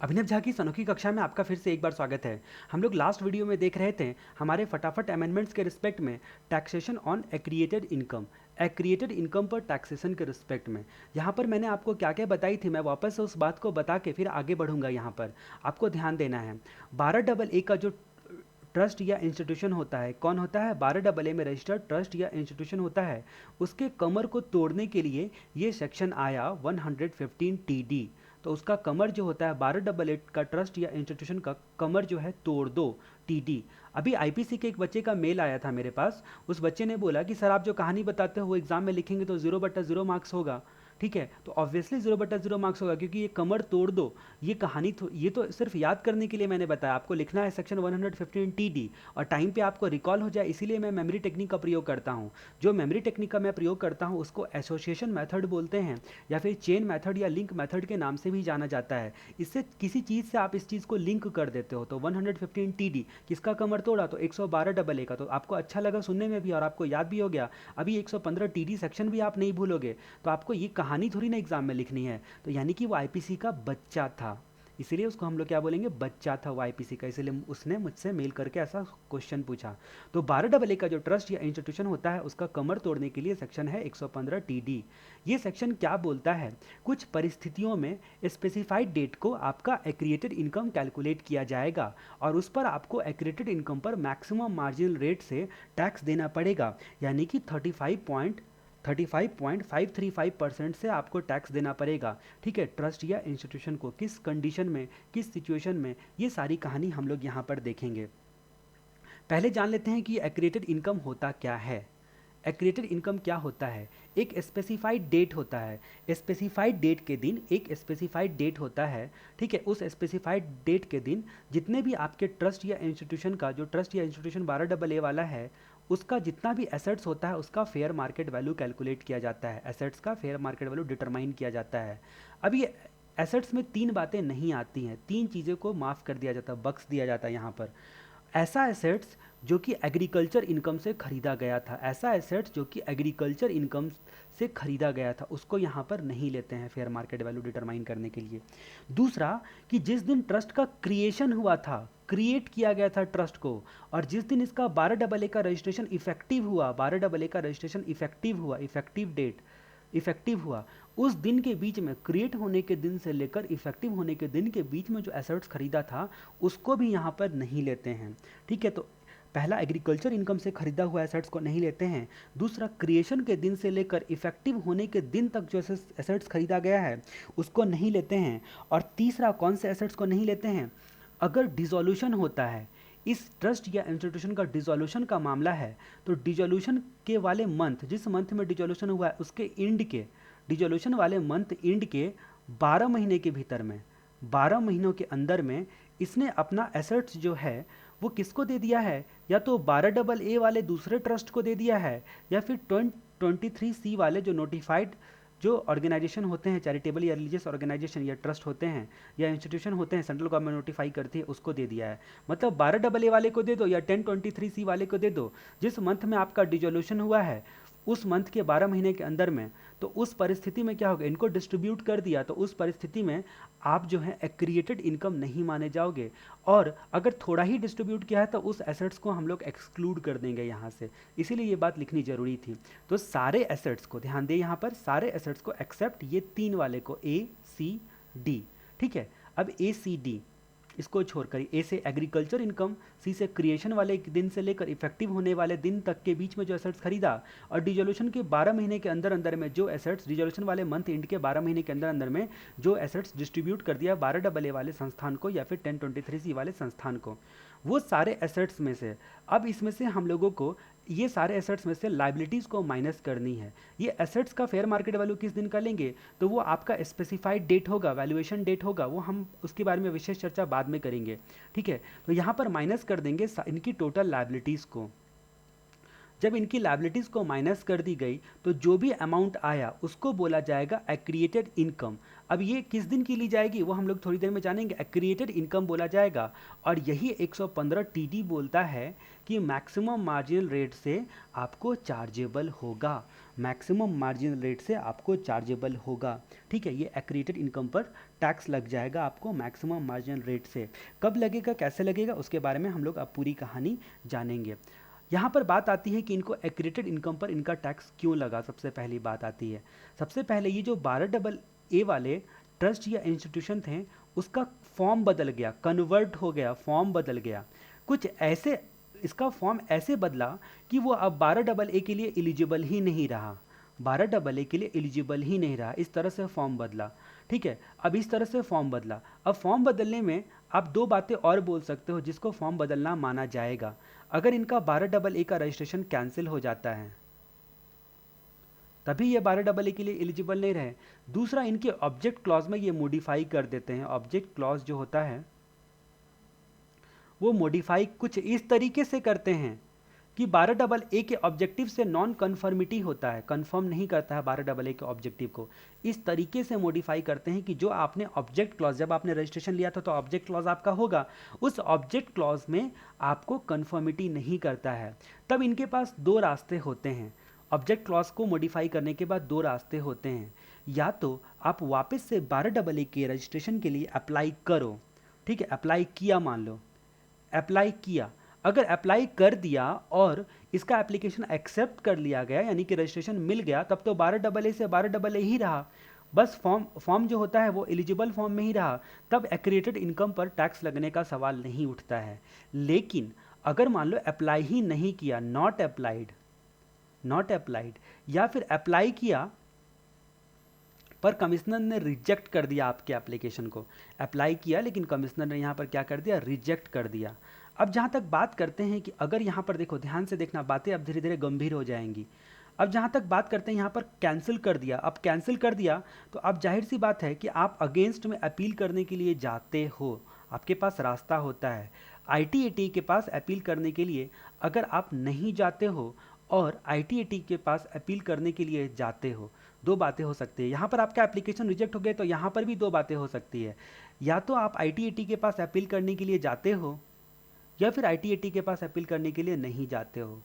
अभिनव झा की इस अनोखी कक्षा में आपका फिर से एक बार स्वागत है। हम लोग लास्ट वीडियो में देख रहे थे हमारे फटाफट अमेंडमेंट्स के रिस्पेक्ट में टैक्सेशन ऑन एक्रिएटेड इनकम, एक्रिएटेड इनकम पर टैक्सेशन के रिस्पेक्ट में। यहाँ पर मैंने आपको क्या क्या बताई थी, मैं वापस से उस बात को बता के फिर आगे बढ़ूंगा। यहाँ पर आपको ध्यान देना है 12AA का जो ट्रस्ट या इंस्टीट्यूशन होता है, कौन होता है? 12AA में रजिस्टर्ड ट्रस्ट या इंस्टीट्यूशन होता है। उसके कमर को तोड़ने के लिए ये सेक्शन आया 115 TD। तो उसका कमर जो होता है 12AA का ट्रस्ट या इंस्टीट्यूशन का कमर जो है तोड़ दो, TD। अभी आईपीसी के एक बच्चे का मेल आया था मेरे पास। उस बच्चे ने बोला कि सर आप जो कहानी बताते हो वो एग्जाम में लिखेंगे तो 0/0 मार्क्स होगा। ठीक है, तो ऑब्वियसली 0/0 मार्क्स होगा क्योंकि ये कमर तोड़ दो, ये कहानी ये तो सिर्फ याद करने के लिए मैंने बताया। आपको लिखना है सेक्शन 115 TD और टाइम पे आपको रिकॉल हो जाए, इसीलिए मैं मेमोरी टेक्निक का प्रयोग करता हूँ। जो मेमोरी टेक्निक का मैं प्रयोग करता हूँ उसको एसोसिएशन मेथड बोलते हैं या फिर चेन मेथड या लिंक मेथड के नाम से भी जाना जाता है। इससे किसी चीज़ से आप इस चीज़ को लिंक कर देते हो। तो 115 TD किसका कमर तोड़ा? तो 112AA का। तो आपको अच्छा लगा सुनने में भी और आपको याद भी हो गया। अभी 115 TD सेक्शन भी आप नहीं भूलोगे। तो आपको ये कहानी थोड़ी ना एग्जाम में लिखनी है। तो यानी कि वो आईपीसी का बच्चा था, इसीलिए उसको हम लोग क्या बोलेंगे? बच्चा था वो आईपीसी का, इसीलिए उसने मुझसे मेल करके ऐसा क्वेश्चन पूछा। तो 12AA का जो ट्रस्ट या इंस्टीट्यूशन होता है उसका कमर तोड़ने के लिए सेक्शन है 115 TD। ये सेक्शन क्या बोलता है? कुछ परिस्थितियों में स्पेसिफाइड डेट को आपका एक्रिएटेड इनकम कैलकुलेट किया जाएगा और उस पर आपको एक्रिएटेड इनकम पर मैक्सिमम मार्जिनल रेट से टैक्स देना पड़ेगा, यानी कि 35.535% से आपको टैक्स देना पड़ेगा। ठीक है, ट्रस्ट या इंस्टीट्यूशन को किस कंडीशन में, किस सिचुएशन में, ये सारी कहानी हम लोग यहाँ पर देखेंगे। पहले जान लेते हैं कि एक्रिएटेड इनकम होता क्या है। एक्रिएटेड इनकम क्या होता है? एक स्पेसिफाइड डेट होता है। स्पेसिफाइड डेट के दिन एक स्पेसिफाइड डेट होता है। ठीक है, उस स्पेसिफाइड डेट के दिन जितने भी आपके ट्रस्ट या इंस्टीट्यूशन का, जो ट्रस्ट या इंस्टीट्यूशन 12AA वाला है, उसका जितना भी एसेट्स होता है उसका फेयर मार्केट वैल्यू कैलकुलेट किया जाता है। एसेट्स का फेयर मार्केट वैल्यू डिटरमाइन किया जाता है। अब ये एसेट्स में तीन बातें नहीं आती हैं, तीन चीज़ों को माफ़ कर दिया जाता है, बख्श दिया जाता है यहाँ पर। ऐसा एसेट्स जो कि एग्रीकल्चर इनकम से खरीदा गया था, ऐसा एसेट्स जो कि एग्रीकल्चर इनकम से खरीदा गया था, उसको यहाँ पर नहीं लेते हैं फेयर मार्केट वैल्यू डिटरमाइन करने के लिए। दूसरा कि जिस दिन ट्रस्ट का क्रिएशन हुआ था, क्रिएट किया गया था ट्रस्ट को, और जिस दिन इसका 12AA का रजिस्ट्रेशन इफेक्टिव हुआ, 12AA का रजिस्ट्रेशन इफेक्टिव हुआ, इफेक्टिव डेट इफेक्टिव हुआ, उस दिन के बीच में, क्रिएट होने के दिन से लेकर इफेक्टिव होने के दिन के बीच में जो एसेट्स खरीदा था उसको भी यहाँ पर नहीं लेते हैं। ठीक है, तो पहला एग्रीकल्चर इनकम से खरीदा हुआ एसेट्स को नहीं लेते हैं। दूसरा क्रिएशन के दिन से लेकर इफेक्टिव होने के दिन तक जो एसेट्स खरीदा गया है उसको नहीं लेते हैं। और तीसरा कौन से एसेट्स को नहीं लेते हैं? अगर डिसोल्यूशन होता है, इस ट्रस्ट या इंस्टीट्यूशन का डिसोल्यूशन का मामला है, तो डिसोल्यूशन के वाले मंथ, जिस मंथ में डिसोल्यूशन हुआ है उसके एंड के, डिसोल्यूशन वाले मंथ एंड के 12 महीने के भीतर में, 12 महीनों के अंदर में इसने अपना एसेट्स जो है वो किसको दे दिया है? या तो 12AA वाले दूसरे ट्रस्ट को दे दिया है, या फिर 23C वाले जो नोटिफाइड जो ऑर्गेनाइजेशन होते हैं, चैरिटेबल या रिलीजियस ऑर्गेनाइजेशन या ट्रस्ट होते हैं या इंस्टीट्यूशन होते हैं, सेंट्रल गवर्नमेंट नोटिफाई करती है, उसको दे दिया है। मतलब 12AA वाले को दे दो या 1023C वाले को दे दो। जिस मंथ में आपका डिसोल्यूशन हुआ है उस मंथ के 12 महीने के अंदर में, तो उस परिस्थिति में क्या होगा? इनको डिस्ट्रीब्यूट कर दिया, तो उस परिस्थिति में आप जो है एक्रिएटेड इनकम नहीं माने जाओगे। और अगर थोड़ा ही डिस्ट्रीब्यूट किया है तो उस एसेट्स को हम लोग एक्सक्लूड कर देंगे यहाँ से। इसीलिए ये बात लिखनी जरूरी थी। तो सारे एसेट्स को ध्यान दें, यहाँ पर सारे एसेट्स को एक्सेप्ट ये तीन वाले को, ACD। ठीक है, अब ACD इसको छोड़कर, ए से एग्रीकल्चर इनकम, सी से क्रिएशन वाले दिन से लेकर इफेक्टिव होने वाले दिन तक के बीच में जो एसेट्स खरीदा, और डिसोल्यूशन के 12 महीने के अंदर अंदर में जो एसेट्स, डिसोल्यूशन वाले मंथ एंड के 12 महीने के अंदर अंदर में जो एसेट्स डिस्ट्रीब्यूट कर दिया 12AA वाले संस्थान को या फिर 1023C वाले संस्थान को, वो सारे एसेट्स में से, अब इसमें से हम लोगों को ये सारे एसेट्स में से लाइबिलिटीज़ को माइनस करनी है। ये एसेट्स का फेयर मार्केट वैल्यू किस दिन का लेंगे? तो वो आपका स्पेसिफाइड डेट होगा, वैल्यूएशन डेट होगा, वो हम उसके बारे में विशेष चर्चा बाद में करेंगे। ठीक है, तो यहाँ पर माइनस कर देंगे इनकी टोटल लाइबिलिटीज़ को। जब इनकी लायबिलिटीज़ को माइनस कर दी गई तो जो भी अमाउंट आया उसको बोला जाएगा एक्रिएटेड इनकम। अब ये किस दिन की ली जाएगी वो हम लोग थोड़ी देर में जानेंगे। एक्रिएटेड इनकम बोला जाएगा और यही 115 टीडी बोलता है कि मैक्सिमम मार्जिनल रेट से आपको चार्जेबल होगा, मैक्सिमम मार्जिनल रेट से आपको चार्जेबल होगा। ठीक है, ये एक्रिएटेड इनकम पर टैक्स लग जाएगा आपको मैक्सिमम मार्जिनल रेट से। कब लगेगा, कैसे लगेगा, उसके बारे में हम लोग अब पूरी कहानी जानेंगे। यहाँ पर बात आती है कि इनको एक्रिएटेड इनकम पर इनका टैक्स क्यों लगा। सबसे पहली बात आती है, सबसे पहले ये जो 12AA वाले ट्रस्ट या इंस्टीट्यूशन थे उसका फॉर्म बदल गया, कन्वर्ट हो गया, फॉर्म बदल गया। कुछ ऐसे इसका फॉर्म ऐसे बदला कि वो अब 12AA के लिए एलिजिबल ही नहीं रहा, 12AA के लिए एलिजिबल ही नहीं रहा। इस तरह से फॉर्म बदला। ठीक है, अब इस तरह से फॉर्म बदला। अब फॉर्म बदलने में आप दो बातें और बोल सकते हो जिसको फॉर्म बदलना माना जाएगा। अगर इनका 12AA का रजिस्ट्रेशन कैंसिल हो जाता है तभी ये 12AA के लिए एलिजिबल नहीं रहे। दूसरा, इनके ऑब्जेक्ट क्लॉज में ये मॉडिफाई कर देते हैं। ऑब्जेक्ट क्लॉज जो होता है वो मॉडिफाई कुछ इस तरीके से करते हैं कि 12AA के ऑब्जेक्टिव से नॉन कन्फर्मिटी होता है, कन्फर्म नहीं करता है 12AA के ऑब्जेक्टिव को। इस तरीके से मॉडिफाई करते हैं कि जो आपने ऑब्जेक्ट क्लॉज, जब आपने रजिस्ट्रेशन लिया था तो ऑब्जेक्ट क्लॉज आपका होगा, उस ऑब्जेक्ट क्लॉज में आपको कन्फर्मिटी नहीं करता है। तब इनके पास दो रास्ते होते हैं। ऑब्जेक्ट क्लॉज को मॉडिफाई करने के बाद दो रास्ते होते हैं। या तो आप वापस से 12AA के रजिस्ट्रेशन के लिए अप्लाई करो। ठीक है, अप्लाई किया, मान लो अप्लाई किया, अगर अप्लाई कर दिया और इसका एप्लीकेशन एक्सेप्ट कर लिया गया यानी कि रजिस्ट्रेशन मिल गया, तब तो 12AA से 12AA ही रहा, बस फॉर्म जो होता है वो एलिजिबल फॉर्म में ही रहा। तब एक्रिएटेड इनकम पर टैक्स लगने का सवाल नहीं उठता है। लेकिन अगर मान लो अप्लाई ही नहीं किया, नॉट अप्लाइड, या फिर अप्लाई किया पर कमिश्नर ने रिजेक्ट कर दिया आपके एप्लीकेशन को, अप्लाई किया लेकिन कमिश्नर ने यहाँ पर क्या कर दिया, रिजेक्ट कर दिया। अब जहाँ तक बात करते हैं कि अगर यहाँ पर देखो, ध्यान से देखना, बातें अब धीरे धीरे गंभीर हो जाएंगी। अब जहाँ तक बात करते हैं यहाँ पर कैंसिल कर दिया, अब कैंसिल कर दिया तो अब जाहिर सी बात है कि आप अगेंस्ट में अपील करने के लिए जाते हो, आपके पास रास्ता होता है। ITAT के पास अपील करने के लिए अगर आप नहीं जाते हो और ITAT के पास अपील करने के लिए जाते हो, दो बातें हो सकती है। यहाँ पर आपका एप्लीकेशन रिजेक्ट हो गया तो यहाँ पर भी दो बातें हो सकती है। या तो आप ITAT के पास अपील करने के लिए जाते हो या फिर ITAT के पास अपील करने के लिए नहीं जाते हो।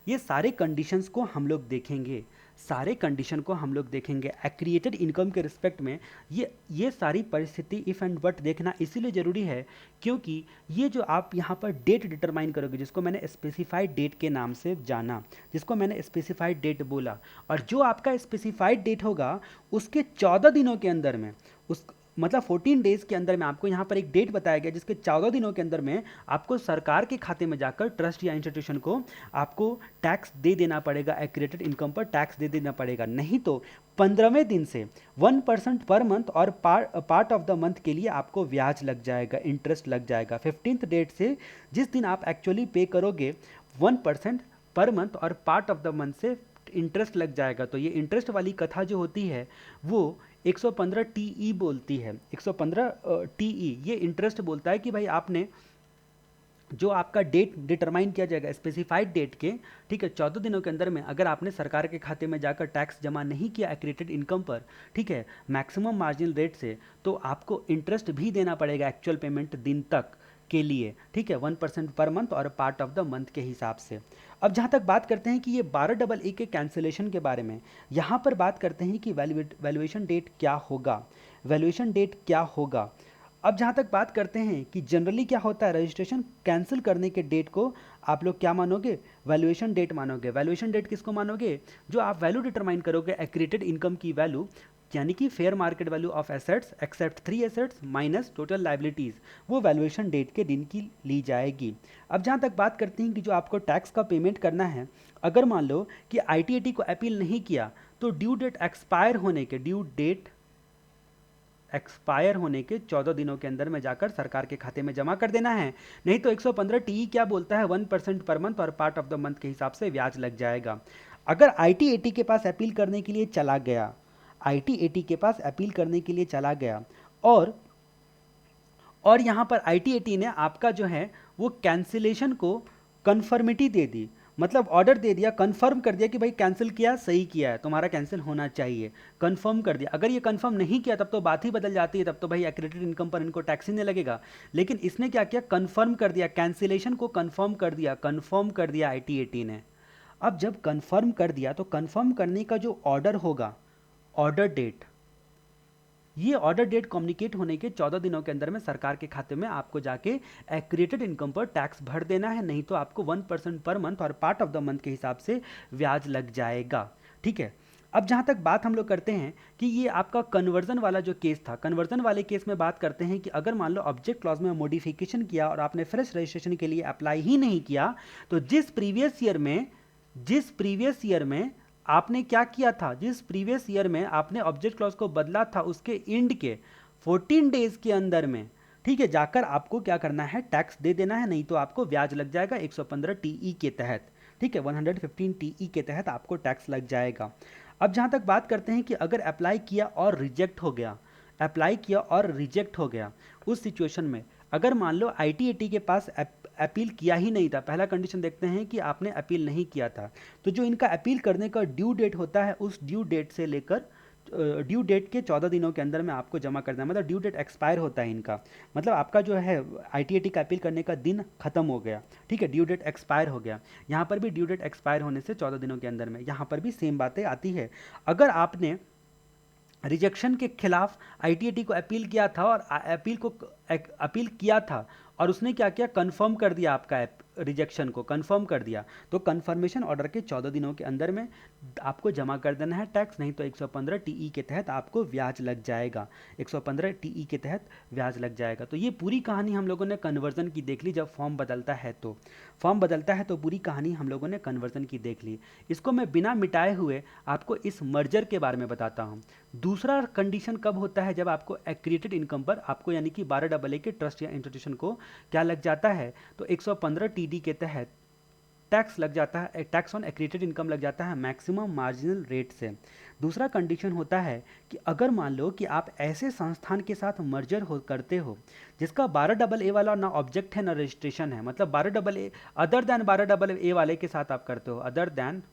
ये सारे कंडीशंस को हम लोग देखेंगे, सारे कंडीशन को हम लोग देखेंगे एक्रिएटेड इनकम के रिस्पेक्ट में। ये सारी परिस्थिति इफ़ एंड बट देखना इसीलिए ज़रूरी है क्योंकि ये जो आप यहाँ पर डेट डिटरमाइन करोगे, जिसको मैंने स्पेसिफाइड डेट के नाम से जाना, जिसको मैंने स्पेसिफाइड डेट बोला, और जो आपका स्पेसिफाइड डेट होगा उसके 14 दिनों के अंदर में, उस मतलब 14 डेज के अंदर में आपको यहाँ पर एक डेट बताया गया जिसके 14 दिनों के अंदर में आपको सरकार के खाते में जाकर ट्रस्ट या इंस्टीट्यूशन को आपको टैक्स दे देना पड़ेगा, एक्रिएटेड इनकम पर टैक्स दे देना पड़ेगा। नहीं तो 15वें दिन से 1% पर मंथ और पार्ट ऑफ द मंथ के लिए आपको ब्याज लग जाएगा, इंटरेस्ट लग जाएगा। 15th डेट से जिस दिन आप एक्चुअली पे करोगे 1% पर मंथ और पार्ट ऑफ द मंथ से इंटरेस्ट लग जाएगा। तो ये इंटरेस्ट वाली कथा जो होती है वो 115 TE बोलती है। 115 TE ये इंटरेस्ट बोलता है कि भाई आपने जो आपका डेट डिटरमाइन किया जाएगा स्पेसिफाइड डेट के, ठीक है, 14 दिनों के अंदर में अगर आपने सरकार के खाते में जाकर टैक्स जमा नहीं किया एक्रिएटेड इनकम पर, ठीक है, मैक्सिमम मार्जिनल रेट से, तो आपको इंटरेस्ट भी देना पड़ेगा एक्चुअल पेमेंट दिन तक के लिए, ठीक है, 1% पर मंथ और पार्ट ऑफ द मंथ के हिसाब से। अब जहाँ तक बात करते हैं कि ये 12AA के कैंसिलेशन के बारे में, यहाँ पर बात करते हैं कि वैल्यूएशन डेट क्या होगा, वैल्यूएशन डेट क्या होगा। अब जहाँ तक बात करते हैं कि जनरली क्या होता है, रजिस्ट्रेशन कैंसिल करने के डेट को आप लोग क्या मानोगे, वैल्यूएशन डेट मानोगे। वैल्यूएशन डेट किसको मानोगे, जो आप वैल्यू डिटरमाइन करोगे एक्रिएटेड इनकम की वैल्यू, यानी कि fair market value of assets except 3 assets minus total liabilities, वो वैल्यूएशन डेट के दिन की ली जाएगी। अब जहाँ तक बात करते हैं कि जो आपको टैक्स का पेमेंट करना है, अगर मान लो कि ITAT को अपील नहीं किया तो ड्यू डेट एक्सपायर होने के 14 दिनों के अंदर में जाकर सरकार के खाते में जमा कर देना है। नहीं तो 115 TE क्या बोलता है, 1% पर मंथ और पार्ट ऑफ द मंथ के हिसाब से ब्याज लग जाएगा। अगर ITAT के पास अपील करने के लिए चला गया, ITAT के पास अपील करने के लिए चला गया और यहाँ पर ITAT ने आपका जो है वो कैंसिलेशन को कन्फर्मिटी दे दी, मतलब ऑर्डर दे दिया, कंफर्म कर दिया कि भाई कैंसिल किया, सही किया है, तुम्हारा कैंसिल होना चाहिए, कंफर्म कर दिया। अगर ये कंफर्म नहीं किया तब तो बात ही बदल जाती है, तब तो भाई एक्रेडिटेड इनकम पर इनको टैक्स ही नहीं लगेगा। लेकिन इसने क्या किया, कंफर्म कर दिया, कैंसिलेशन को कंफर्म कर दिया, कंफर्म कर दिया IT18 ने। अब जब कंफर्म कर दिया तो कंफर्म करने का जो ऑर्डर होगा, ऑर्डर डेट, ये ऑर्डर डेट कम्युनिकेट होने के 14 दिनों के अंदर में सरकार के खाते में आपको जाके एक्रिएटेड इनकम पर टैक्स भर देना है, नहीं तो आपको 1% पर मंथ और पार्ट ऑफ द मंथ के हिसाब से ब्याज लग जाएगा। ठीक है, अब जहाँ तक बात हम लोग करते हैं कि ये आपका कन्वर्जन वाला जो केस था, कन्वर्जन वाले केस में बात करते हैं कि अगर मान लो ऑब्जेक्ट क्लॉज में मॉडिफिकेशन किया और आपने फ्रेश रजिस्ट्रेशन के लिए अप्लाई ही नहीं किया, तो जिस प्रीवियस ईयर में आपने क्या किया था, जिस प्रीवियस ईयर में आपने ऑब्जेक्ट क्लॉज को बदला था, उसके एंड के 14 डेज के अंदर में, ठीक है, जाकर आपको क्या करना है, टैक्स दे देना है, नहीं तो आपको ब्याज लग जाएगा 115 TE के तहत। ठीक है, 115 TE के तहत आपको टैक्स लग जाएगा। अब जहां तक बात करते हैं कि अगर अप्लाई किया और रिजेक्ट हो गया, अप्लाई किया और रिजेक्ट हो गया, उस सिचुएशन में अगर मान लो IT18 के पास अपील किया ही नहीं था, पहला कंडीशन देखते हैं कि आपने अपील नहीं किया था, तो जो इनका अपील करने का ड्यू डेट होता है, उस ड्यू डेट से लेकर ड्यू डेट के 14 दिनों के अंदर में आपको जमा करना है, मतलब ड्यू डेट एक्सपायर होता है इनका, मतलब आपका जो है IT18 का अपील करने का दिन खत्म हो गया। ठीक है, ड्यू डेट एक्सपायर हो गया। यहाँ पर भी ड्यू डेट एक्सपायर होने से 14 दिनों के अंदर में, यहाँ पर भी सेम बातें आती है। अगर आपने रिजेक्शन के खिलाफ IT18 को अपील किया था और अपील किया था और उसने क्या किया, कंफर्म कर दिया आपका रिजेक्शन को, कंफर्म कर दिया, तो कंफर्मेशन ऑर्डर के 14 दिनों के अंदर में आपको जमा कर देना है टैक्स, नहीं तो 115 TE के तहत आपको ब्याज लग जाएगा, 115 TE के तहत ब्याज लग जाएगा। तो ये पूरी कहानी हम लोगों ने कन्वर्जन की देख ली। जब फॉर्म बदलता है तो पूरी कहानी हम लोगों ने कन्वर्जन की देख ली। इसको मैं बिना मिटाए हुए आपको इस मर्जर के बारे में बताता हूँ। दूसरा कंडीशन कब होता है, जब आपको एक्रिएटेड इनकम पर आपको यानी कि 12AA के ट्रस्ट या इंस्टीट्यूशन को क्या लग जाता है, तो 115 TD के तहत टैक्स लग जाता है, टैक्स ऑन एक्रिएटेड इनकम लग जाता है मैक्सिमम मार्जिनल रेट से। दूसरा कंडीशन होता है कि अगर मान लो कि आप ऐसे संस्थान के साथ मर्जर करते हो जिसका 12AA वाला ना ऑब्जेक्ट है ना रजिस्ट्रेशन है, मतलब 12AA अदर देन 12AA वाले के साथ आप करते हो, अदर देन,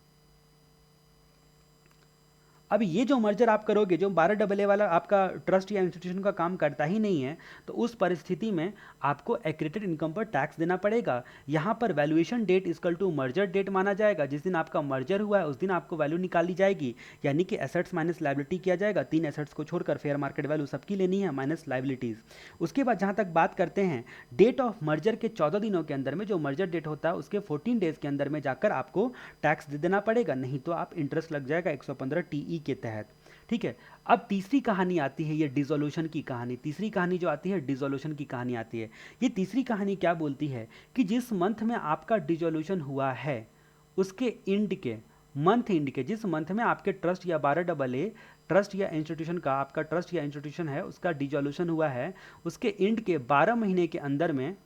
अब ये जो मर्जर आप करोगे, जो 12AA वाला आपका ट्रस्ट या इंस्टीट्यूशन का काम करता ही नहीं है, तो उस परिस्थिति में आपको एक्रिएटेड इनकम पर टैक्स देना पड़ेगा। यहाँ पर valuation date equal to merger date माना जाएगा, जिस दिन आपका मर्जर हुआ है उस दिन आपको वैल्यू निकाली जाएगी, यानी कि एसेट्स माइनस लाइबिलिटी किया जाएगा, 3 एसेट्स को छोड़कर फेयर मार्केट वैल्यू सबकी लेनी है माइनस लाइबिलिटीज। उसके बाद जहाँ तक बात करते हैं डेट ऑफ मर्जर के 14 दिनों के अंदर में, जो मर्जर डेट होता है उसके 14 डेज के अंदर में जाकर आपको टैक्स दे देना पड़ेगा, नहीं तो आप इंटरेस्ट लग जाएगा 115 TE के तहत। ठीक है, अब तीसरी कहानी आती है, ये डिसोल्यूशन की कहानी। तीसरी कहानी जो आती है, डिसोल्यूशन की कहानी आती है। ये तीसरी कहानी क्या बोलती है कि जिस मंथ में आपका डिसोल्यूशन हुआ है, उसके एंड के मंथ एंड के, जिस मंथ में आपके ट्रस्ट या 12AA ट्रस्ट या इंस्टीट्यूशन का, आपका ट्रस्ट या इंस्टीट्यूशन है उसका डिसोल्यूशन हुआ है, उसके एंड के 12 महीने के अंदर में,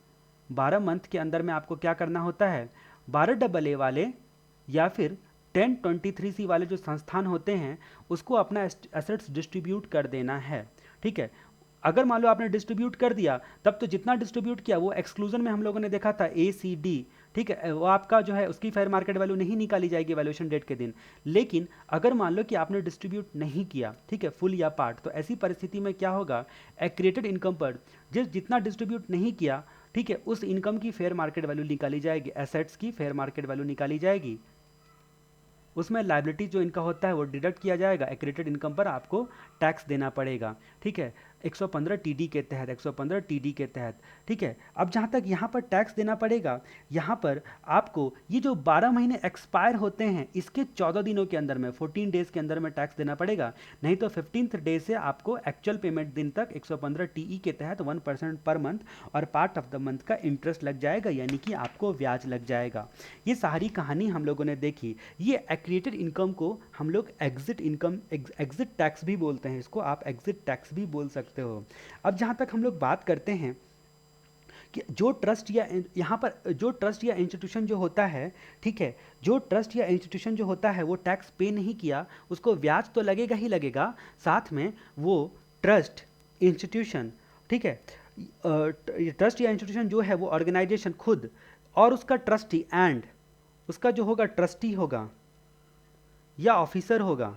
12 मंथ के अंदर में आपको क्या करना होता है, 12AA वाले या फिर 1023C वाले जो संस्थान होते हैं उसको अपना एसेट्स डिस्ट्रीब्यूट कर देना है। ठीक है, अगर मान लो आपने डिस्ट्रीब्यूट कर दिया, तब तो जितना डिस्ट्रीब्यूट किया वो एक्सक्लूजन में हम लोगों ने देखा था ACD, ठीक है, वो आपका जो है उसकी फेयर मार्केट वैल्यू नहीं निकाली जाएगी वैल्यूएशन डेट के दिन। लेकिन अगर मान लो कि आपने डिस्ट्रीब्यूट नहीं किया, ठीक है, फुल या पार्ट, तो ऐसी परिस्थिति में क्या होगा, एक्रिएटेड इनकम पर जितना डिस्ट्रीब्यूट नहीं किया, ठीक है, उस इनकम की फेयर मार्केट वैल्यू निकाली जाएगी, एसेट्स की फेयर मार्केट वैल्यू निकाली जाएगी, उसमें लाइबिलिटी जो इनका होता है वो डिडक्ट किया जाएगा, एक्रिएटेड इनकम पर आपको टैक्स देना पड़ेगा। ठीक है, 115 TD के तहत, 115 TD के तहत। ठीक है, अब जहाँ तक यहाँ पर टैक्स देना पड़ेगा, यहाँ पर आपको ये जो 12 महीने एक्सपायर होते हैं इसके 14 दिनों के अंदर में, 14 डेज के अंदर में टैक्स देना पड़ेगा, नहीं तो 15th डे से आपको एक्चुअल पेमेंट दिन तक 115 TE के तहत 1% पर मंथ और पार्ट ऑफ द मंथ का इंटरेस्ट लग जाएगा, यानी कि आपको ब्याज लग जाएगा। ये सारी कहानी हम लोगों ने देखी। ये क्रिएटेड इनकम को हम लोग एग्जिट इनकम, एग्जिट टैक्स भी बोलते हैं, इसको आप एग्जिट टैक्स भी बोल सकते हो। अब जहाँ तक हम लोग बात करते हैं कि जो ट्रस्ट या यहाँ पर जो ट्रस्ट या इंस्टीट्यूशन जो होता है, ठीक है, जो ट्रस्ट या इंस्टीट्यूशन जो होता है वो टैक्स पे नहीं किया, उसको ब्याज तो लगेगा ही लगेगा, साथ में वो ट्रस्ट इंस्टीट्यूशन, ठीक है, ट्रस्ट या इंस्टीट्यूशन जो है वो ऑर्गेनाइजेशन खुद और उसका ट्रस्टी उसका जो होगा ट्रस्टी होगा या ऑफिसर होगा,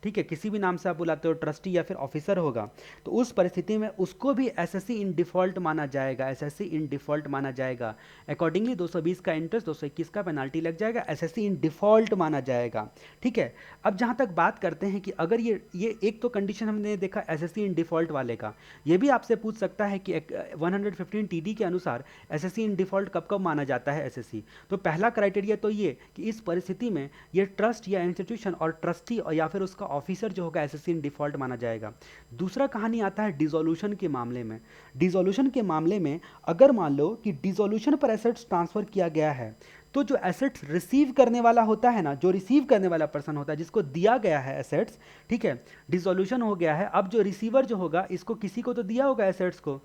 ठीक है, किसी भी नाम से आप बुलाते हो, ट्रस्टी या फिर ऑफिसर होगा, तो उस परिस्थिति में उसको भी एसएससी इन डिफॉल्ट माना जाएगा, एसएससी इन डिफॉल्ट माना जाएगा। अकॉर्डिंगली 220 का इंटरेस्ट, 221 का पेनाल्टी लग जाएगा, एसएससी इन डिफॉल्ट माना जाएगा। ठीक है, अब जहां तक बात करते हैं कि अगर ये एक तो कंडीशन हमने देखा एसएससी इन डिफॉल्ट वाले का, ये भी आपसे पूछ सकता है कि 115 टीडी के अनुसार एसएससी इन डिफॉल्ट कब कब माना जाता है एसएससी। तो पहला क्राइटेरिया तो ये कि इस परिस्थिति में ये ट्रस्ट या इंस्टीट्यूशन और ट्रस्टी या फिर उसका ऑफिसर जो होगा एसएससी इन डिफॉल्ट माना जाएगा। दूसरा कहानी आता है डिसोल्यूशन के मामले में। डिसोल्यूशन के मामले में अगर मान लो कि डिसोल्यूशन पर एसेट्स ट्रांसफर किया गया है, तो जो एसेट्स रिसीव करने वाला होता है ना, जो रिसीव करने वाला पर्सन होता है जिसको दिया गया है एसेट्स, ठीक है, डिसोल्यूशन हो गया है, अब जो रिसीवर जो होगा इसको किसी को तो दिया होगा एसेट्स को,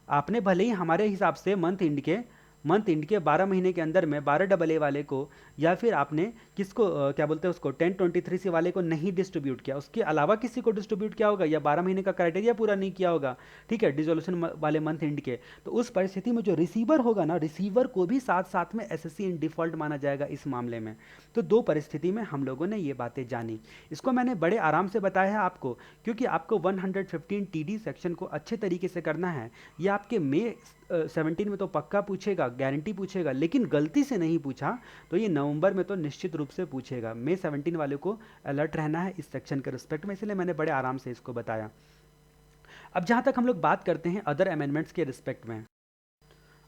आपने भले ही हमारे हिसाब से मंथ इंड के 12 महीने के अंदर में 12 डबल ए वाले को या फिर आपने किसको क्या बोलते हैं उसको 1023 सी वाले को नहीं डिस्ट्रीब्यूट किया, उसके अलावा किसी को डिस्ट्रीब्यूट किया होगा या 12 महीने का क्राइटेरिया पूरा नहीं किया होगा, ठीक है, डिसोल्यूशन वाले मंथ इंड के, तो उस परिस्थिति में जो रिसीवर होगा ना, रिसीवर को भी साथ साथ में एसएससी इन डिफॉल्ट माना जाएगा इस मामले में। तो दो परिस्थिति में हम लोगों ने ये बातें जानी, इसको मैंने बड़े आराम से बताया है आपको, क्योंकि आपको 115 टीडी सेक्शन को अच्छे तरीके से करना है। ये आपके मई 17 में तो पक्का पूछेगा, गारंटी पूछेगा, लेकिन गलती से नहीं पूछा तो ये नवंबर में तो निश्चित रूप से पूछेगा। मई 17 वाले को अलर्ट रहना है इस सेक्शन के रिस्पेक्ट में, इसलिए मैंने बड़े आराम से इसको बताया। अब जहां तक हम लोग बात करते हैं अदर अमेंडमेंट्स के रिस्पेक्ट में,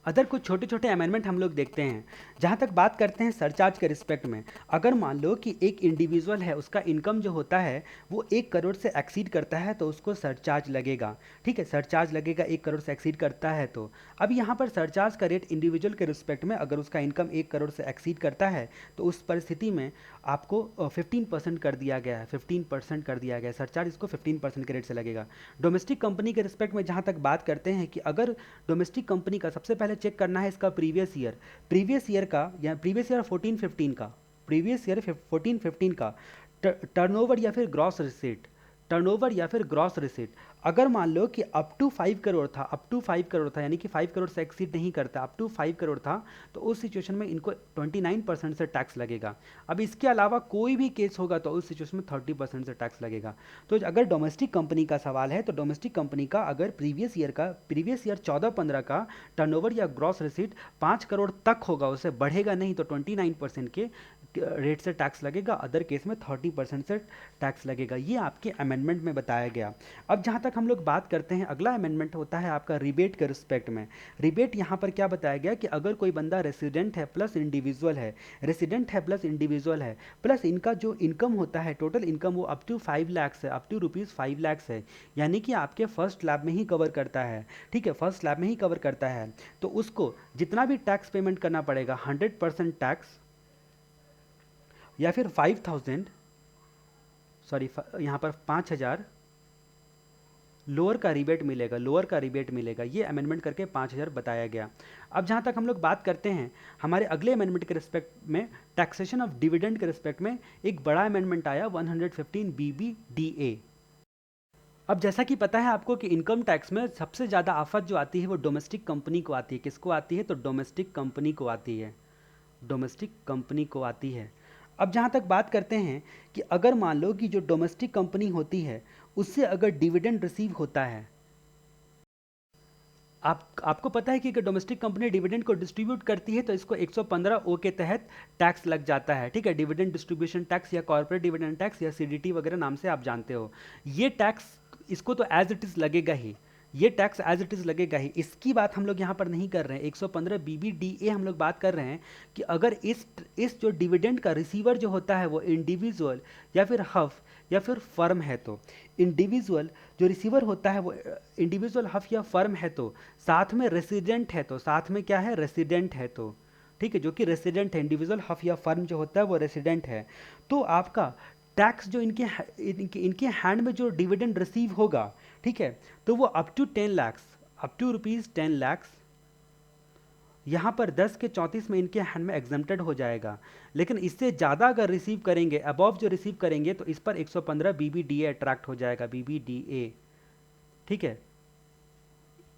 अदर कुछ छोटे छोटे अमेंडमेंट हम लोग देखते हैं। जहाँ तक बात करते हैं सरचार्ज के रिस्पेक्ट में, अगर मान लो कि एक इंडिविजुअल है, उसका इनकम जो होता है वो 1 करोड़ से एक्सीड करता है तो उसको सरचार्ज लगेगा। ठीक है, सरचार्ज लगेगा 1 करोड़ से एक्सीड करता है तो। अब यहाँ पर सरचार्ज का रेट इंडिविजुअल के रिस्पेक्ट में, अगर उसका इनकम 1 करोड़ से एक्सीड करता है तो उस परिस्थिति में आपको 15% कर दिया गया है, 15% कर दिया गया है सरचार्ज, इसको 15% के रेट से लगेगा। डोमेस्टिक कंपनी के रिस्पेक्ट में जहाँ तक बात करते हैं कि अगर डोमेस्टिक कंपनी का सबसे पहले चेक करना है इसका प्रीवियस ईयर का या प्रीवियस ईयर 14-15 का, प्रीवियस ईयर 14-15 का टर्नओवर या फिर ग्रॉस रिसीट, टर्नओवर या फिर ग्रॉस रिसीट अगर मान लो कि अप टू 5 करोड़ था, अप टू 5 करोड़ था, यानी कि 5 करोड़ से एक्सीड नहीं करता, अप टू 5 करोड़ था, तो उस सिचुएशन में इनको 29% से टैक्स लगेगा। अब इसके अलावा कोई भी केस होगा तो उस सिचुएशन में 30% से टैक्स लगेगा। तो अगर डोमेस्टिक कंपनी का सवाल है तो डोमेस्टिक कंपनी का अगर प्रीवियस ईयर 14-15 का टर्नओवर या ग्रॉस रिसीट 5 करोड़ तक होगा, उससे बढ़ेगा नहीं, तो 29% के रेट से टैक्स लगेगा, अदर केस में 30% से टैक्स लगेगा। ये आपके अमेंडमेंट में बताया गया। अब जहाँ तक हम लोग बात करते हैं, अगला अमेंडमेंट होता है आपका रिबेट के रिस्पेक्ट में। रिबेट यहाँ पर क्या बताया गया कि अगर कोई बंदा रेसिडेंट है प्लस इंडिविजुअल है, रेसिडेंट है प्लस इंडिविजुअल है, प्लस इनका जो इनकम होता है, टोटल इनकम वो अप टू 5 लाख है, अप टू ₹5 लाख है, यानी कि आपके फर्स्ट स्लैब में ही कवर करता है। ठीक है, फर्स्ट स्लैब में ही कवर करता है, तो उसको जितना भी टैक्स पेमेंट करना पड़ेगा 100% टैक्स या फिर 5,000, सॉरी यहाँ पर 5,000 लोअर का रिबेट मिलेगा, लोअर का रिबेट मिलेगा। ये अमेंडमेंट करके 5,000 बताया गया। अब जहाँ तक हम लोग बात करते हैं हमारे अगले अमेंडमेंट के रिस्पेक्ट में, टैक्सेशन ऑफ डिविडेंड के रिस्पेक्ट में एक बड़ा अमेंडमेंट आया 115 BBDA। अब जैसा कि पता है आपको कि इनकम टैक्स में सबसे ज़्यादा आफत जो आती है वो डोमेस्टिक कंपनी को आती है। किसको आती है? तो डोमेस्टिक कंपनी को आती है, डोमेस्टिक कंपनी को आती है। अब जहाँ तक बात करते हैं कि अगर मान लो कि जो डोमेस्टिक कंपनी होती है उससे अगर डिविडेंड रिसीव होता है, आपको पता है कि अगर डोमेस्टिक कंपनी डिविडेंड को डिस्ट्रीब्यूट करती है तो इसको 115 ओ के तहत टैक्स लग जाता है। ठीक है, डिविडेंड डिस्ट्रीब्यूशन टैक्स या कॉर्पोरेट डिविडेंड टैक्स या सीडीटी वगैरह नाम से आप जानते हो। ये टैक्स इसको तो एज इट इज लगेगा ही, ये टैक्स एज इट इज लगेगा ही, इसकी बात हम लोग यहाँ पर नहीं कर रहे हैं। 115 BBDA हम लोग बात कर रहे हैं कि अगर इस जो डिविडेंड का रिसीवर जो होता है वो इंडिविजुअल या फिर हफ या फिर फर्म है, तो इंडिविजुअल जो रिसीवर होता है वो इंडिविजुअल हफ या फर्म है, तो साथ में रेसिडेंट है, तो साथ में क्या है? रेसिडेंट है, तो ठीक है, जो कि रेसिडेंट है, इंडिविजुअल हफ या फर्म जो होता है वो रेसिडेंट है, तो आपका टैक्स जो इनके हैंड में जो डिविडेंड रिसीव होगा, ठीक है, तो वो up to 10 lakh, up to ₹10 lakh, यहाँ पर 10 के 34 में इनके हैंड में एग्जम्प्टेड हो जाएगा। लेकिन इससे ज़्यादा अगर रिसीव करेंगे, अबव जो रिसीव करेंगे, तो इस पर 115 BBDA अट्रैक्ट हो जाएगा, BBDA। ठीक है,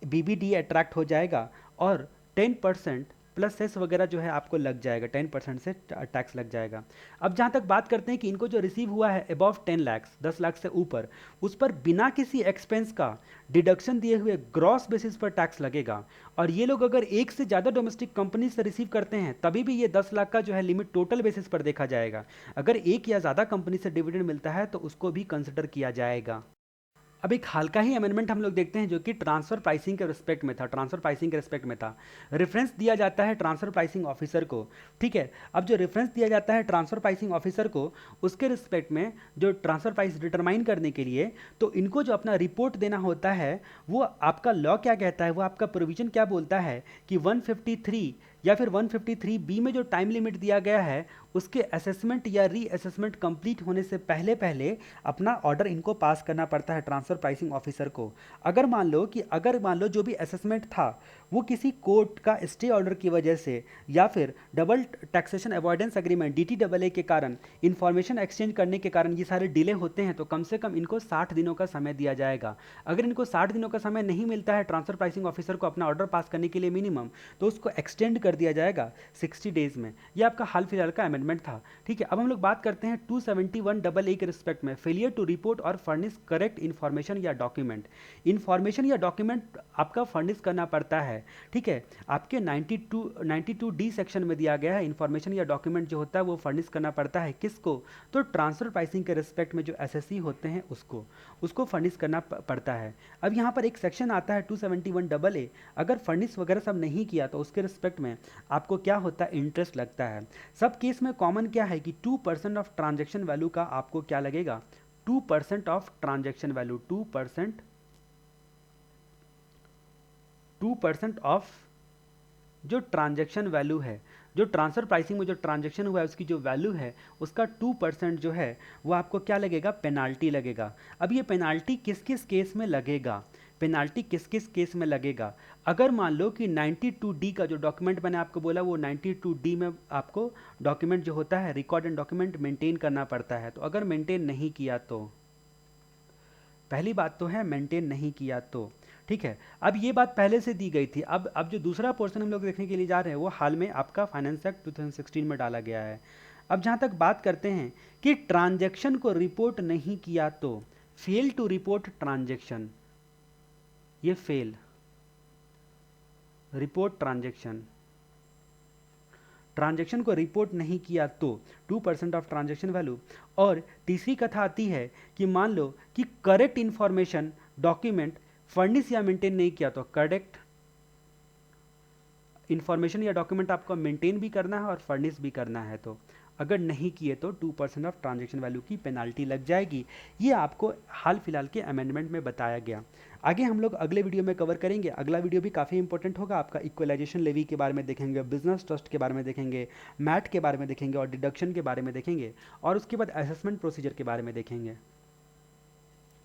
BBDA अट्रैक्ट हो जाएगा और 10% प्लस सेस वगैरह जो है आपको लग जाएगा, 10% से टैक्स लग जाएगा। अब जहाँ तक बात करते हैं कि इनको जो रिसीव हुआ है अबव 10 लाख, 10 लाख से ऊपर, उस पर बिना किसी एक्सपेंस का डिडक्शन दिए हुए ग्रॉस बेसिस पर टैक्स लगेगा। और ये लोग अगर एक से ज़्यादा डोमेस्टिक कंपनी से रिसीव करते हैं तभी भी ये 10 लाख का जो है लिमिट टोटल बेसिस पर देखा जाएगा। अगर एक या ज़्यादा कंपनी से डिविडेंड मिलता है तो उसको भी कंसिडर किया जाएगा। अब एक हल्का ही अमेंडमेंट हम लोग देखते हैं जो कि ट्रांसफर प्राइसिंग के रिस्पेक्ट में था, ट्रांसफर प्राइसिंग के रिस्पेक्ट में था। रेफरेंस दिया जाता है ट्रांसफर प्राइसिंग ऑफिसर को, ठीक है। अब जो रेफरेंस दिया जाता है ट्रांसफर प्राइसिंग ऑफिसर को, उसके रिस्पेक्ट में जो ट्रांसफर प्राइस डिटरमाइन करने के लिए, तो इनको जो अपना रिपोर्ट देना होता है, वो आपका लॉ क्या कहता है, वो आपका प्रोविजन क्या बोलता है कि 153 या फिर 153 बी में जो टाइम लिमिट दिया गया है, उसके असेसमेंट या रीअसेसमेंट कंप्लीट होने से पहले पहले अपना ऑर्डर इनको पास करना पड़ता है ट्रांसफर प्राइसिंग ऑफिसर को। अगर मान लो जो भी असेसमेंट था वो किसी कोर्ट का स्टे ऑर्डर की वजह से या फिर double taxation avoidance agreement DTAA के कारण, इंफॉर्मेशन एक्सचेंज करने के कारण ये सारे डिले होते हैं, तो कम से कम इनको 60 दिनों का समय दिया जाएगा। अगर इनको 60 दिनों का समय नहीं मिलता है ट्रांसफर प्राइसिंग ऑफिसर को अपना ऑर्डर पास करने के लिए मिनिमम, तो उसको एक्सटेंड कर दिया जाएगा 60 डेज में। ये आपका हाल फिलहाल का अमेंडमेंट था, ठीक है। अब हम लोग बात करते हैं 271AA के रिस्पेक्ट में, फेलियर टू रिपोर्ट और फर्निश करेक्ट इन्फॉर्मेशन या डॉक्यूमेंट। इन्फॉर्मेशन या डॉक्यूमेंट आपका फर्निश करना पड़ता है, ठीक है। आपके 92D सेक्शन में दिया गया है, इन्फॉर्मेशन या डॉक्यूमेंट जो होता है वो फर्निश करना पड़ता है किसको, तो ट्रांसफर प्राइसिंग के रिस्पेक्ट में जो SSC होते हैं उसको फर्निश करना पड़ता है। अब यहाँ पर एक सेक्शन आता है 271AA, अगर फर्निश वगैरह सब नहीं किया तो उसके रिस्पेक्ट में आपको क्या होता है, इंटरेस्ट लगता है। सब केस में कॉमन क्या है कि 2% ऑफ ट्रांजैक्शन वैल्यू का आपको क्या लगेगा, 2% ऑफ ट्रांजैक्शन वैल्यू, 2% ऑफ जो ट्रांजैक्शन वैल्यू है, जो ट्रांसफर प्राइसिंग में जो ट्रांजैक्शन हुआ है उसकी जो वैल्यू है उसका 2% जो है वो आपको क्या लगेगा, पेनाल्टी लगेगा। अब ये पेनाल्टी किस किस केस में लगेगा, पेनाल्टी किस किस केस में लगेगा। अगर मान लो कि 92D का जो डॉक्यूमेंट मैंने आपको बोला वो 92D में आपको डॉक्यूमेंट जो होता है, रिकॉर्ड एंड डॉक्यूमेंट मेंटेन करना पड़ता है, तो अगर मेंटेन नहीं किया तो, पहली बात तो है मेंटेन नहीं किया तो, ठीक है। अब ये बात पहले से दी गई थी। अब जो दूसरा पोर्शन हम लोग देखने के लिए जा रहे हैं वो हाल में आपका फाइनेंस एक्ट 2016 में डाला गया है। अब जहाँ तक बात करते हैं कि ट्रांजैक्शन को रिपोर्ट नहीं किया तो, फेल टू रिपोर्ट ट्रांजैक्शन, ये फेल रिपोर्ट ट्रांजैक्शन को रिपोर्ट नहीं किया तो 2% ऑफ ट्रांजैक्शन वैल्यू। और तीसरी कथा आती है कि मान लो कि करेक्ट इंफॉर्मेशन डॉक्यूमेंट फर्निश या मेंटेन नहीं किया, तो करेक्ट इंफॉर्मेशन या डॉक्यूमेंट आपको मेंटेन भी करना है और फर्निश भी करना है, तो अगर नहीं किए तो 2% ऑफ ट्रांजैक्शन वैल्यू की पेनाल्टी लग जाएगी। ये आपको हाल फिलहाल के अमेंडमेंट में बताया गया। आगे हम लोग अगले वीडियो में कवर करेंगे। अगला वीडियो भी काफ़ी इंपॉर्टेंट होगा, आपका इक्वलाइजेशन लेवी के बारे में देखेंगे, बिजनेस ट्रस्ट के बारे में देखेंगे, मैट के बारे में देखेंगे और डिडक्शन के बारे में देखेंगे, और उसके बाद असेसमेंट प्रोसीजर के बारे में देखेंगे।